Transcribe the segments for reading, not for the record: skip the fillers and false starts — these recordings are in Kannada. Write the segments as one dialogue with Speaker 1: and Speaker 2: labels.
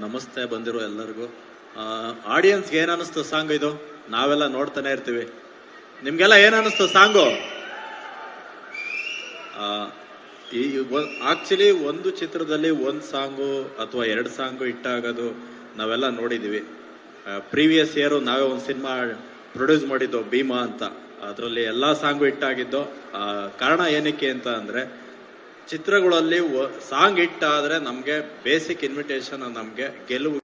Speaker 1: ನಮಸ್ತೆ ಬಂದಿರೋ ಎಲ್ಲರಿಗೂ. ಆಡಿಯನ್ಸ್ಗೆ ಏನು ಅನ್ನಿಸ್ತು ಸಾಂಗ್ ಇದು? ನಾವೆಲ್ಲ ನೋಡ್ತಾನೆ ಇರ್ತೀವಿ. ನಿಮ್ಗೆಲ್ಲ ಏನು ಅನ್ನಿಸ್ತು ಸಾಂಗು? ಈ ಆಕ್ಚುಲಿ ಒಂದು ಚಿತ್ರದಲ್ಲಿ ಒಂದು ಸಾಂಗು ಅಥವಾ ಎರಡು ಸಾಂಗು ಹಿಟ್ಟಾಗೋದು ನಾವೆಲ್ಲ ನೋಡಿದ್ದೀವಿ. ಪ್ರೀವಿಯಸ್ ಇಯರು ನಾವೇ ಒಂದು ಸಿನಿಮಾ ಪ್ರೊಡ್ಯೂಸ್ ಮಾಡಿದ್ದು ಭೀಮಾ ಅಂತ. ಅದರಲ್ಲಿ ಎಲ್ಲ ಸಾಂಗು ಹಿಟ್ಟಾಗಿದ್ದು. ಕಾರಣ ಏನಕ್ಕೆ ಅಂತ ಅಂದರೆ, ಚಿತ್ರಗಳಲ್ಲಿ ಸಾಂಗ್ ಹಿಟ್ ಆದರೆ ನಮಗೆ ಬೇಸಿಕ್ ಇನ್ವಿಟೇಷನ್, ನಮಗೆ ಗೆಲುವು.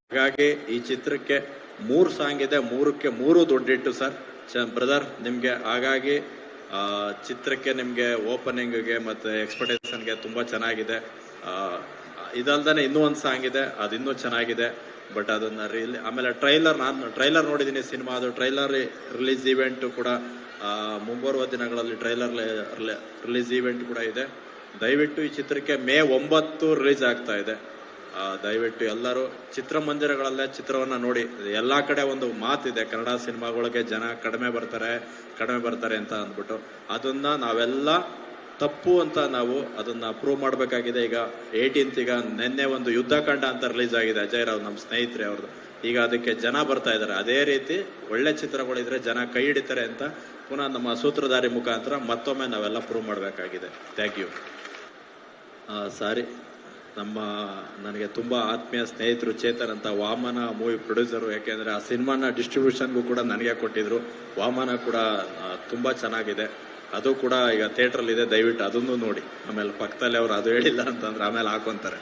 Speaker 1: ಹಾಗಾಗಿ ಈ ಚಿತ್ರಕ್ಕೆ 3 ಸಾಂಗ್ ಇದೆ, 3ಕ್ಕೆ 3 ದೊಡ್ಡ ಹಿಟ್ಟು ಸರ್ ಬ್ರದರ್ ನಿಮಗೆ. ಹಾಗಾಗಿ ಚಿತ್ರಕ್ಕೆ ನಿಮಗೆ ಓಪನಿಂಗ್ಗೆ ಮತ್ತು ಎಕ್ಸ್ಪೆಕ್ಟೇಷನ್ಗೆ ತುಂಬ ಚೆನ್ನಾಗಿದೆ. ಇದಲ್ದೇ ಇನ್ನೂ ಒಂದು ಸಾಂಗ್ ಇದೆ, ಅದು ಇನ್ನೂ ಚೆನ್ನಾಗಿದೆ. ಬಟ್ ಅದನ್ನು ಆಮೇಲೆ ನಾನು ಟ್ರೈಲರ್ ನೋಡಿದ್ದೀನಿ ಸಿನಿಮಾ. ಅದು ಟ್ರೈಲರ್ ರಿಲೀಸ್ ಈವೆಂಟು ಕೂಡ ಮುಂಬರುವ ದಿನಗಳಲ್ಲಿ ಟ್ರೈಲರ್ ರಿಲೀಸ್ ಈವೆಂಟ್ ಕೂಡ ಇದೆ. ದಯವಿಟ್ಟು ಈ ಚಿತ್ರಕ್ಕೆ ಮೇ 9 ರಿಲೀಸ್ ಆಗ್ತಾ ಇದೆ. ದಯವಿಟ್ಟು ಎಲ್ಲರೂ ಚಿತ್ರಮಂದಿರಗಳಲ್ಲೇ ಚಿತ್ರವನ್ನ ನೋಡಿ. ಎಲ್ಲಾ ಕಡೆ ಒಂದು ಮಾತಿದೆ, ಕನ್ನಡ ಸಿನಿಮಾಗಳಿಗೆ ಜನ ಕಡಿಮೆ ಬರ್ತಾರೆ ಅಂತ ಅಂದ್ಬಿಟ್ಟು. ಅದನ್ನ ನಾವೆಲ್ಲ ತಪ್ಪು ಅಂತ ನಾವು ಅದನ್ನ ಪ್ರೂವ್ ಮಾಡಬೇಕಾಗಿದೆ. ಈಗ 18th ಈಗ ನಿನ್ನೆ ಒಂದು ಯುದ್ಧಕಾಂಡ ಅಂತ ರಿಲೀಸ್ ಆಗಿದೆ, ಅಜಯ್ ರಾವ್ ನಮ್ಮ ಸ್ನೇಹಿತರೆ ಅವ್ರದ್ದು. ಈಗ ಅದಕ್ಕೆ ಜನ ಬರ್ತಾ ಇದ್ದಾರೆ. ಅದೇ ರೀತಿ ಒಳ್ಳೆ ಚಿತ್ರಗಳಿದ್ರೆ ಜನ ಕೈ ಹಿಡಿತಾರೆ ಅಂತ ಪುನಃ ನಮ್ಮ ಸೂತ್ರಧಾರಿ ಮುಖಾಂತರ ಮತ್ತೊಮ್ಮೆ ನಾವೆಲ್ಲ ಪ್ರೂವ್ ಮಾಡಬೇಕಾಗಿದೆ. Thank you. ಸಾರಿ, ನನಗೆ ತುಂಬ ಆತ್ಮೀಯ ಸ್ನೇಹಿತರು ಚೇತನ್ ಅಂತ, ವಾಮನ ಮೂವಿ ಪ್ರೊಡ್ಯೂಸರು. ಯಾಕೆಂದರೆ ಆ ಸಿನಿಮಾನ ಡಿಸ್ಟ್ರಿಬ್ಯೂಷನ್ಗೂ ಕೂಡ ನನಗೆ ಕೊಟ್ಟಿದ್ರು. ವಾಮನ ಕೂಡ ತುಂಬ ಚೆನ್ನಾಗಿದೆ. ಅದು ಕೂಡ ಈಗ ಥಿಯೇಟ್ರಲ್ಲಿ ಇದೆ, ದಯವಿಟ್ಟು ಅದನ್ನು ನೋಡಿ. ಆಮೇಲೆ ಪಕ್ಕದಲ್ಲಿ ಅವರು ಅದು ಹೇಳಿಲ್ಲ ಅಂತಂದ್ರೆ ಆಮೇಲೆ ಹಾಕೊಂತಾರೆ.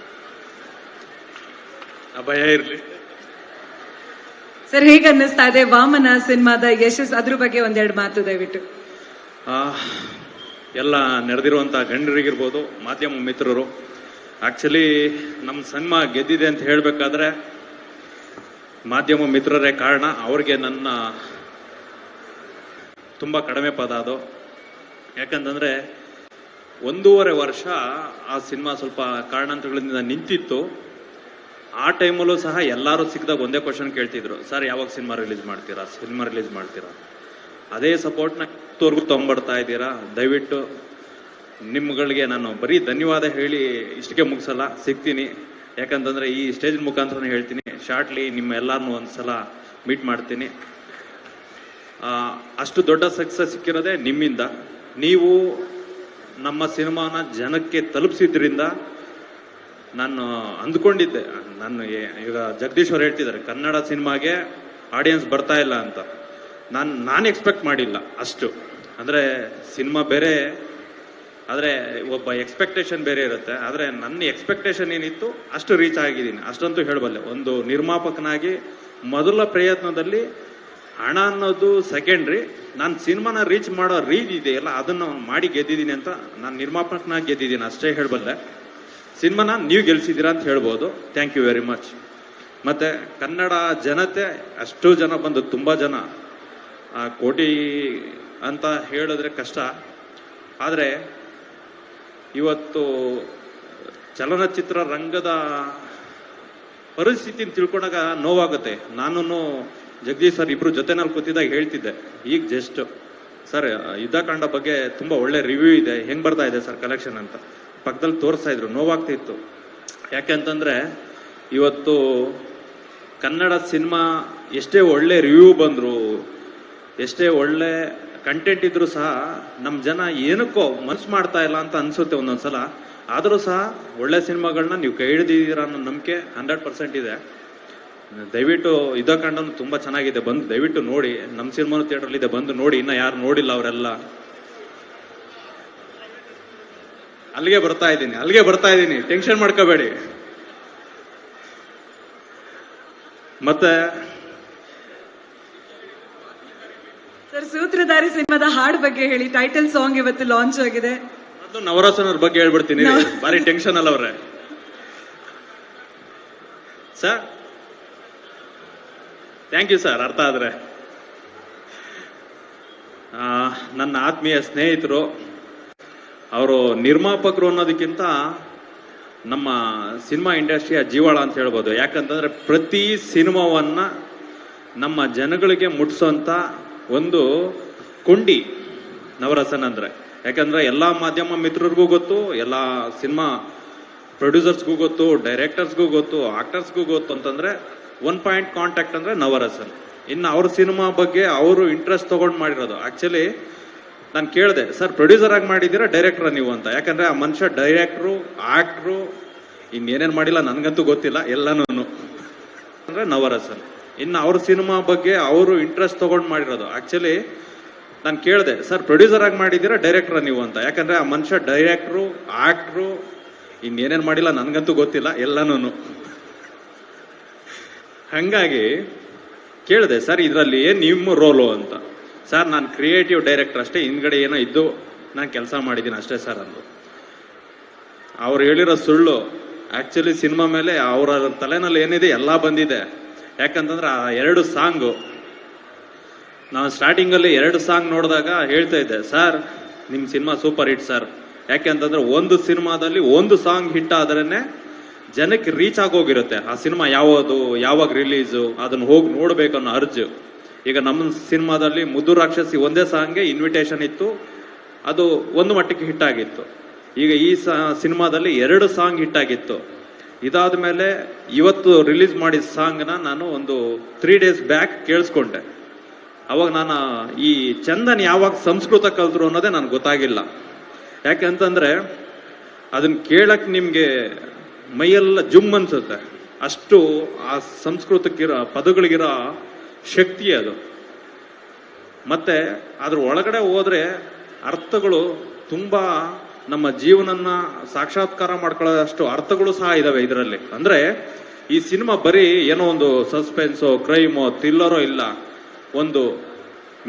Speaker 1: ಭಯ ಇರಲಿ
Speaker 2: ಸರ್. ಹೇಗೆ ಅನ್ನಿಸ್ತಾ ಇದೆ ವಾಮನ ಸಿನಿಮಾದ ಯಶಸ್? ಅದ್ರ ಬಗ್ಗೆ ಒಂದೆರಡು ಮಾತು ದಯವಿಟ್ಟು.
Speaker 3: ಎಲ್ಲ ನೆರೆದಿರುವಂತ ಗಣ್ಯರಿಗಿರ್ಬೋದು, ಮಾಧ್ಯಮ ಮಿತ್ರರು, ಆಕ್ಚುಲಿ ನಮ್ಮ ಸಿನಿಮಾ ಗೆದ್ದಿದೆ ಅಂತ ಹೇಳ್ಬೇಕಾದ್ರೆ ಮಾಧ್ಯಮ ಮಿತ್ರರೇ ಕಾರಣ. ಅವ್ರಿಗೆ ನನ್ನ ತುಂಬಾ ಕಡಿಮೆ ಪದ ಅದು. ಯಾಕಂತಂದ್ರೆ 1.5 ವರ್ಷ ಆ ಸಿನಿಮಾ ಸ್ವಲ್ಪ ಕಾರಣಾಂತರಗಳಿಂದ ನಿಂತಿತ್ತು. ಆ ಟೈಮಲ್ಲೂ ಸಹ ಎಲ್ಲರೂ ಸಿಕ್ಕಿದಾಗ ಒಂದೇ ಕ್ವಶನ್ ಕೇಳ್ತಿದ್ರು, ಸರ್ ಯಾವಾಗ ಸಿನಿಮಾ ರಿಲೀಸ್ ಮಾಡ್ತೀರಾ? ಅದೇ ಸಪೋರ್ಟ್ನ ಇವತ್ತವರೆಗೂ ತೊಗೊಂಡ್ಬರ್ತಾ ಇದ್ದೀರಾ. ದಯವಿಟ್ಟು ನಿಮ್ಗಳಿಗೆ ನಾನು ಬರೀ ಧನ್ಯವಾದ ಹೇಳಿ ಇಷ್ಟಕ್ಕೆ ಮುಗಿಸಲ್ಲ, ಸಿಗ್ತೀನಿ. ಯಾಕಂತಂದ್ರೆ ಈ ಸ್ಟೇಜ್ ಮುಖಾಂತರ ಹೇಳ್ತೀನಿ, ಶಾರ್ಟ್ಲಿ ನಿಮ್ಮ ಎಲ್ಲಾರನ್ನೂ ಒಂದ್ಸಲ ಮೀಟ್ ಮಾಡ್ತೀನಿ. ಅಷ್ಟು ದೊಡ್ಡ ಸಕ್ಸಸ್ ಸಿಕ್ಕಿರೋದೇ ನಿಮ್ಮಿಂದ. ನೀವು ನಮ್ಮ ಸಿನಿಮಾನ ಜನಕ್ಕೆ ತಲುಪಿಸಿದ್ರಿಂದ ನಾನು ಅಂದ್ಕೊಂಡಿದ್ದೆ. ಈಗ ಜಗದೀಶ್ ಅವ್ರು ಹೇಳ್ತಿದ್ದಾರೆ ಕನ್ನಡ ಸಿನಿಮಾಗೆ ಆಡಿಯನ್ಸ್ ಬರ್ತಾ ಇಲ್ಲ ಅಂತ. ನಾನು ಎಕ್ಸ್ಪೆಕ್ಟ್ ಮಾಡಿಲ್ಲ ಅಷ್ಟು. ಅಂದ್ರೆ ಸಿನಿಮಾ ಬೇರೆ, ಆದರೆ ಒಬ್ಬ ಎಕ್ಸ್ಪೆಕ್ಟೇಷನ್ ಬೇರೆ ಇರುತ್ತೆ. ಆದರೆ ನನ್ನ ಎಕ್ಸ್ಪೆಕ್ಟೇಷನ್ ಏನಿತ್ತು ಅಷ್ಟು ರೀಚ್ ಆಗಿದ್ದೀನಿ, ಅಷ್ಟಂತೂ ಹೇಳಬಲ್ಲೆ. ಒಂದು ನಿರ್ಮಾಪಕನಾಗಿ ಮೊದಲ ಪ್ರಯತ್ನದಲ್ಲಿ ಹಣ ಅನ್ನೋದು ಸೆಕೆಂಡ್ರಿ. ನಾನು ಸಿನಿಮಾನ ರೀಚ್ ಮಾಡೋ ರೀತಿ ಇದೆಯಲ್ಲ, ಅದನ್ನು ಮಾಡಿ ಗೆದ್ದಿದ್ದೀನಿ ಅಂತ. ನಾನು ನಿರ್ಮಾಪಕನಾಗಿ ಗೆದ್ದಿದ್ದೀನಿ ಅಷ್ಟೇ ಹೇಳಬಲ್ಲೆ. ಸಿನಿಮಾನ ನೀವು ಗೆಲ್ಸಿದ್ದೀರಾ ಅಂತ ಹೇಳ್ಬೋದು. Thank you very much. ಮತ್ತೆ ಕನ್ನಡ ಜನತೆ ಅಷ್ಟು ಜನ ಬಂದು, ತುಂಬ ಜನ, ಕೋಟಿ ಅಂತ ಹೇಳಿದ್ರೆ ಕಷ್ಟ. ಆದರೆ ಇವತ್ತು ಚಲನಚಿತ್ರ ರಂಗದ ಪರಿಸ್ಥಿತಿನ ತಿಳ್ಕೊಂಡಾಗ ನೋವಾಗುತ್ತೆ. ನಾನು ಜಗದೀಶ್ ಸರ್ ಇಬ್ರು ಜೊತೆನಲ್ಲಿ ಕೂತಿದಾಗ ಹೇಳ್ತಿದ್ದೆ, ಈಗ ಜಸ್ಟ್ ಸರ್ ಯುದ್ಧಕಾಂಡ ಬಗ್ಗೆ ತುಂಬಾ ಒಳ್ಳೆ ರಿವ್ಯೂ ಇದೆ, ಹೆಂಗ್ ಬರ್ತಾ ಇದೆ ಸರ್ ಕಲೆಕ್ಷನ್ ಅಂತ ಪಕ್ಕದಲ್ಲಿ ತೋರಿಸ್ತಾ ಇದ್ರು. ನೋವಾಗ್ತಿತ್ತು. ಯಾಕೆಂತಂದ್ರೆ ಇವತ್ತು ಕನ್ನಡ ಸಿನಿಮಾ ಎಷ್ಟೇ ಒಳ್ಳೆ ರಿವ್ಯೂ ಬಂದ್ರು, ಎಷ್ಟೇ ಒಳ್ಳೆ ಕಂಟೆಂಟ್ ಇದ್ರು ಸಹ ನಮ್ಮ ಜನ ಏನಕ್ಕೋ ಮನ್ಸು ಮಾಡ್ತಾ ಇಲ್ಲ ಅಂತ ಅನ್ಸುತ್ತೆ ಒಂದೊಂದ್ಸಲ. ಆದರೂ ಸಹ ಒಳ್ಳೆ ಸಿನಿಮಾಗಳನ್ನ ನೀವು ಕೈ ಹಿಡಿದಿದ್ದೀರಾ ಅನ್ನೋ ನಂಬಿಕೆ 100% ಇದೆ. ದಯವಿಟ್ಟು ಯುದ್ಧಕಾಂಡನು ತುಂಬಾ ಚೆನ್ನಾಗಿದೆ, ಬಂದು ದಯವಿಟ್ಟು ನೋಡಿ. ನಮ್ಮ ಸಿನಿಮಾನು ಥಿಯೇಟರ್ ಇದೆ, ಬಂದು ನೋಡಿ. ಇನ್ನ ಯಾರು ನೋಡಿಲ್ಲ ಅವರೆಲ್ಲ. ಅಲ್ಲಿಗೆ ಬರ್ತಾ ಇದ್ದೀನಿ, ಟೆನ್ಷನ್ ಮಾಡ್ಕೋಬೇಡಿ. ಮತ್ತೆ
Speaker 2: ಸರ್, ಸೂತ್ರಧಾರಿ ಸಿನಿಮಾದ ಹಾಡ್ ಬಗ್ಗೆ ಹೇಳಿ. ಟೈಟಲ್ ಸಾಂಗ್ ಇವತ್ತು ಲಾಂಚ್ ಆಗಿದೆ.
Speaker 3: ಅದು ನವರಸನ್ ಅವ್ರ ಬಗ್ಗೆ ಹೇಳ್ಬಿಡ್ತೀನಿ, ಬಾರಿ ಟೆನ್ಷನ್ ಅಲ್ಲ ಅವ್ರೆ. Sir thank you sir. ಅರ್ಥ ಆದ್ರೆ ನನ್ನ ಆತ್ಮೀಯ ಸ್ನೇಹಿತರು, ಅವರು ನಿರ್ಮಾಪಕರು ಅನ್ನೋದಕ್ಕಿಂತ ನಮ್ಮ ಸಿನಿಮಾ ಇಂಡಸ್ಟ್ರಿಯ ಜೀವಾಳ ಅಂತ ಹೇಳ್ಬೋದು. ಯಾಕಂತಂದ್ರೆ ಪ್ರತಿ ಸಿನಿಮಾವನ್ನ ನಮ್ಮ ಜನಗಳಿಗೆ ಮುಟ್ಸೋಂತ ಒಂದು ಕೊಂಡಿ ನವರಸನ್ ಅಂದ್ರೆ. ಯಾಕಂದ್ರೆ ಎಲ್ಲಾ ಮಾಧ್ಯಮ ಮಿತ್ರರಿಗೂ ಗೊತ್ತು, ಎಲ್ಲಾ ಸಿನಿಮಾ ಪ್ರೊಡ್ಯೂಸರ್ಸ್ಗೂ ಗೊತ್ತು, ಡೈರೆಕ್ಟರ್ಸ್ಗೂ ಗೊತ್ತು, ಆಕ್ಟರ್ಸ್ಗೂ ಗೊತ್ತು ಅಂತಂದ್ರೆ ಒನ್ ಪಾಯಿಂಟ್ ಕಾಂಟ್ಯಾಕ್ಟ್ ಅಂದ್ರೆ ನವರಸನ್. ಇನ್ನು ಅವ್ರ ಸಿನಿಮಾ ಬಗ್ಗೆ ಅವರು ಇಂಟ್ರೆಸ್ಟ್ ತಗೊಂಡು ಮಾಡಿರೋದು. ಆಕ್ಚುಲಿ ನಾನು ಕೇಳಿದೆ, ಸರ್ ಪ್ರೊಡ್ಯೂಸರ್ ಆಗಿ ಮಾಡಿದ್ದೀರಾ ಡೈರೆಕ್ಟರ್ ನೀವು ಅಂತ. ಯಾಕಂದ್ರೆ ಆ ಮನುಷ್ಯ ಡೈರೆಕ್ಟ್ರು, ಆಕ್ಟ್ರು, ಇನ್ನೇನೇನು ಮಾಡಿಲ್ಲ ನನಗಂತೂ ಗೊತ್ತಿಲ್ಲ, ಎಲ್ಲನೂ ಅಂದ್ರೆ ನವರಸನ್. ಇನ್ನು ಅವ್ರ ಸಿನಿಮಾ ಬಗ್ಗೆ ಅವರು ಇಂಟ್ರೆಸ್ಟ್ ತಗೊಂಡು ಮಾಡಿರೋದು. ಆಕ್ಚುಲಿ ನಾನು ಕೇಳಿದೆ, ಸರ್ ಪ್ರೊಡ್ಯೂಸರ್ ಆಗಿ ಮಾಡಿದ್ದೀರಾ ಡೈರೆಕ್ಟರ್ ನೀವು ಅಂತ. ಯಾಕಂದ್ರೆ ಆ ಮನುಷ್ಯ ಡೈರೆಕ್ಟ್ರು, ಆಕ್ಟ್ರು, ಇನ್ನೇನೇನು ಮಾಡಿಲ್ಲ ನನಗಂತೂ ಗೊತ್ತಿಲ್ಲ, ಎಲ್ಲನೂ. ಹಂಗಾಗಿ ಕೇಳಿದೆ, ಸರ್ ಇದರಲ್ಲಿ ಏನು ನಿಮ್ಮ ರೋಲು ಅಂತ. ಸರ್ ನಾನು ಕ್ರಿಯೇಟಿವ್ ಡೈರೆಕ್ಟರ್ ಅಷ್ಟೇ, ಹಿಂದ್ಗಡೆ ಏನೋ ಇದ್ದು ನಾನು ಕೆಲಸ ಮಾಡಿದ್ದೀನಿ ಅಷ್ಟೇ ಸರ್ ಅಂದು. ಅವ್ರು ಹೇಳಿರೋ ಸುಳ್ಳು. ಆಕ್ಚುಲಿ ಸಿನಿಮಾ ಮೇಲೆ ಅವರ ತಲೆನಲ್ಲಿ ಏನಿದೆ ಎಲ್ಲ ಬಂದಿದೆ. ಯಾಕಂತಂದ್ರೆ ಆ 2 ಸಾಂಗು ನಾವು ಸ್ಟಾರ್ಟಿಂಗಲ್ಲಿ 2 ಸಾಂಗ್ ನೋಡಿದಾಗ ಹೇಳ್ತಾ ಇದ್ದೆ, ಸರ್ ನಿಮ್ಮ ಸಿನಿಮಾ ಸೂಪರ್ ಹಿಟ್ ಸರ್. ಯಾಕೆಂತಂದ್ರೆ ಒಂದು ಸಿನಿಮಾದಲ್ಲಿ ಒಂದು ಸಾಂಗ್ ಹಿಟ್ ಆದ್ರೇನೆ ಜನಕ್ಕೆ ರೀಚ್ ಆಗೋಗಿರುತ್ತೆ. ಆ ಸಿನಿಮಾ ಯಾವುದು, ಯಾವಾಗ ರಿಲೀಸು, ಅದನ್ನ ಹೋಗಿ ನೋಡ್ಬೇಕನ್ನೋ ಅರ್ಜು. ಈಗ ನಮ್ಮ ಸಿನಿಮಾದಲ್ಲಿ ಮುದ್ದು ರಾಕ್ಷಸಿ ಒಂದೇ ಸಾಂಗ್ಗೆ ಇನ್ವಿಟೇಷನ್ ಇತ್ತು, ಅದು ಒಂದು ಮಟ್ಟಕ್ಕೆ ಹಿಟ್ ಆಗಿತ್ತು. ಈಗ ಈ ಸಿನಿಮಾದಲ್ಲಿ 2 ಸಾಂಗ್ ಹಿಟ್ ಆಗಿತ್ತು. ಇದಾದ ಮೇಲೆ ಇವತ್ತು ರಿಲೀಸ್ ಮಾಡಿದ ಸಾಂಗ್ನ ನಾನು ಒಂದು 3 days ಬ್ಯಾಕ್ ಕೇಳಿಸ್ಕೊಂಡೆ. ಅವಾಗ ನಾನು ಈ ಚಂದನ್ ಯಾವಾಗ ಸಂಸ್ಕೃತ ಕಲ್ತರು ಅನ್ನೋದೇ ನನಗೆ ಗೊತ್ತಾಗಿಲ್ಲ. ಯಾಕೆಂತಂದ್ರೆ ಅದನ್ನ ಕೇಳಕ್ ನಿಮ್ಗೆ ಮೈಯೆಲ್ಲ ಜುಮ್ ಅನ್ಸುತ್ತೆ. ಅಷ್ಟು ಆ ಸಂಸ್ಕೃತಕ್ಕಿರೋ ಪದಗಳಿಗಿರೋ ಶಕ್ತಿ ಅದು. ಮತ್ತೆ ಅದ್ರ ಒಳಗಡೆ ಹೋದ್ರೆ ಅರ್ಥಗಳು ತುಂಬಾ ನಮ್ಮ ಜೀವನನ್ನ ಸಾಕ್ಷಾತ್ಕಾರ ಮಾಡ್ಕೊಳ್ಳೋದಷ್ಟು ಅರ್ಥಗಳು ಸಹ ಇದಾವೆ ಇದರಲ್ಲಿ. ಅಂದ್ರೆ ಈ ಸಿನಿಮಾ ಬರೀ ಏನೋ ಒಂದು ಸಸ್ಪೆನ್ಸೋ, ಕ್ರೈಮೋ, ಥ್ರಿಲ್ಲರೋ ಇಲ್ಲ, ಒಂದು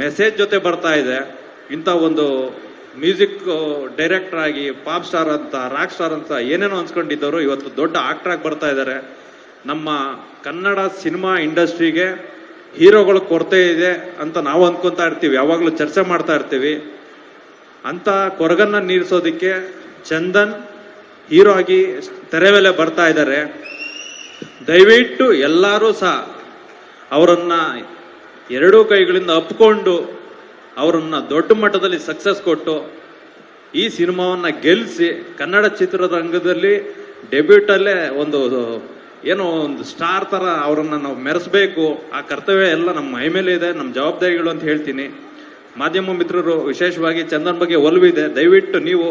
Speaker 3: ಮೆಸೇಜ್ ಜೊತೆ ಬರ್ತಾ ಇದೆ. ಇಂಥ ಒಂದು ಮ್ಯೂಸಿಕ್ ಡೈರೆಕ್ಟರ್ ಆಗಿ ಪಾಪ್ ಸ್ಟಾರ್ ಅಂತ, ರಾಕ್ ಸ್ಟಾರ್ ಅಂತ ಏನೇನೋ ಅನ್ಸ್ಕೊಂಡಿದ್ದವರು ಇವತ್ತು ದೊಡ್ಡ ಆಕ್ಟರ್ ಆಗಿ ಬರ್ತಾ ಇದ್ದಾರೆ. ನಮ್ಮ ಕನ್ನಡ ಸಿನಿಮಾ ಇಂಡಸ್ಟ್ರಿಗೆ ಹೀರೋಗಳ ಕೊರತೆ ಇದೆ ಅಂತ ನಾವು ಅನ್ಕೊಂತಾ ಇರ್ತೀವಿ, ಯಾವಾಗಲೂ ಚರ್ಚೆ ಮಾಡ್ತಾ ಇರ್ತೀವಿ. ಅಂತ ಕೊರಗನ್ನ ನೀರಿಸೋದಿಕ್ಕೆ ಚಂದನ್ ಹೀರೋ ಆಗಿ ತೆರೆ ಮೇಲೆ ಬರ್ತಾ ಇದ್ದಾರೆ. ದಯವಿಟ್ಟು ಎಲ್ಲರೂ ಸಹ ಅವರನ್ನ 2 ಕೈಗಳಿಂದ ಅಪ್ಕೊಂಡು ಅವರನ್ನ ದೊಡ್ಡ ಮಟ್ಟದಲ್ಲಿ ಸಕ್ಸಸ್ ಕೊಟ್ಟು ಈ ಸಿನಿಮಾವನ್ನ ಗೆಲ್ಲಿಸಿ ಕನ್ನಡ ಚಿತ್ರರಂಗದಲ್ಲಿ ಡೆಬ್ಯೂಟ್ ಅಲ್ಲೇ ಏನೋ ಒಂದು ಸ್ಟಾರ್ ತರ ಅವರನ್ನ ನಾವು ಮೆರೆಸ್ಬೇಕು. ಆ ಕರ್ತವ್ಯ ಎಲ್ಲ ನಮ್ಮ ಮೈ ಮೇಲೆ ಇದೆ, ನಮ್ಮ ಜವಾಬ್ದಾರಿಗಳು ಅಂತ ಹೇಳ್ತೀನಿ. ಮಾಧ್ಯಮ ಮಿತ್ರರು ವಿಶೇಷವಾಗಿ ಚಂದನ್ ಬಗ್ಗೆ ಒಲವಿದೆ, ದಯವಿಟ್ಟು ನೀವು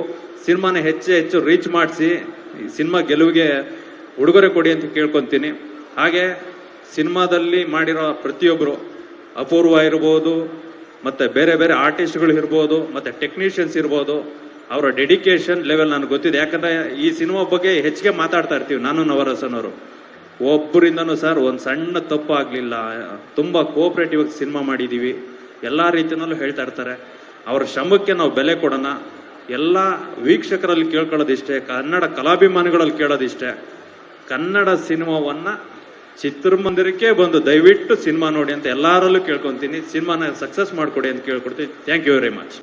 Speaker 3: ಸಿನಿಮಾನ ಹೆಚ್ಚು ರೀಚ್ ಮಾಡಿಸಿ ಸಿನಿಮಾ ಗೆಲುವಿಗೆ ಉಡುಗೊರೆ ಕೊಡಿ ಅಂತ ಕೇಳ್ಕೊಂತೀನಿ. ಹಾಗೆ ಸಿನಿಮಾದಲ್ಲಿ ಮಾಡಿರೋ ಪ್ರತಿಯೊಬ್ಬರು, ಅಪೂರ್ವ ಇರ್ಬೋದು, ಮತ್ತೆ ಬೇರೆ ಬೇರೆ ಆರ್ಟಿಸ್ಟ್ಗಳು ಇರ್ಬೋದು, ಮತ್ತೆ ಟೆಕ್ನಿಷಿಯನ್ಸ್ ಇರ್ಬೋದು, ಅವರ ಡೆಡಿಕೇಶನ್ ಲೆವೆಲ್ ನನಗೆ ಗೊತ್ತಿದೆ. ಯಾಕಂದ್ರೆ ಈ ಸಿನಿಮಾ ಬಗ್ಗೆ ಹೆಚ್ಚಿಗೆ ಮಾತಾಡ್ತಾ ಇರ್ತೀವಿ ನಾನು, ನವರಸನ್ ಅವರು. ಒಬ್ಬರಿಂದನೂ ಸರ್ ಒಂದು ಸಣ್ಣ ತಪ್ಪು ಆಗ್ಲಿಲ್ಲ, ತುಂಬಾ ಕೋಆಪರೇಟಿವ್ ಆಗಿ ಸಿನಿಮಾ ಮಾಡಿದೀವಿ, ಎಲ್ಲಾ ರೀತಿಯಲ್ಲೂ ಹೇಳ್ತಾ ಇರ್ತಾರೆ. ಅವರ ಶ್ರಮಕ್ಕೆ ನಾವು ಬೆಲೆ ಕೊಡೋಣ. ಎಲ್ಲ ವೀಕ್ಷಕರಲ್ಲಿ ಕೇಳ್ಕೊಳ್ಳೋದಿಷ್ಟೇ, ಕನ್ನಡ ಕಲಾಭಿಮಾನಿಗಳಲ್ಲಿ ಕೇಳೋದಿಷ್ಟೇ, ಕನ್ನಡ ಸಿನಿಮಾವನ್ನ ಚಿತ್ರಮಂದಿರಕ್ಕೆ ಬಂದು ದಯವಿಟ್ಟು ಸಿನಿಮಾ ನೋಡಿ ಅಂತ ಎಲ್ಲರಲ್ಲೂ ಕೇಳ್ಕೊಂತೀನಿ. ಸಿನಿಮಾನ ಸಕ್ಸಸ್ ಮಾಡ್ಕೊಡಿ ಅಂತ ಕೇಳ್ಕೊಡ್ತೀನಿ. Thank you very much.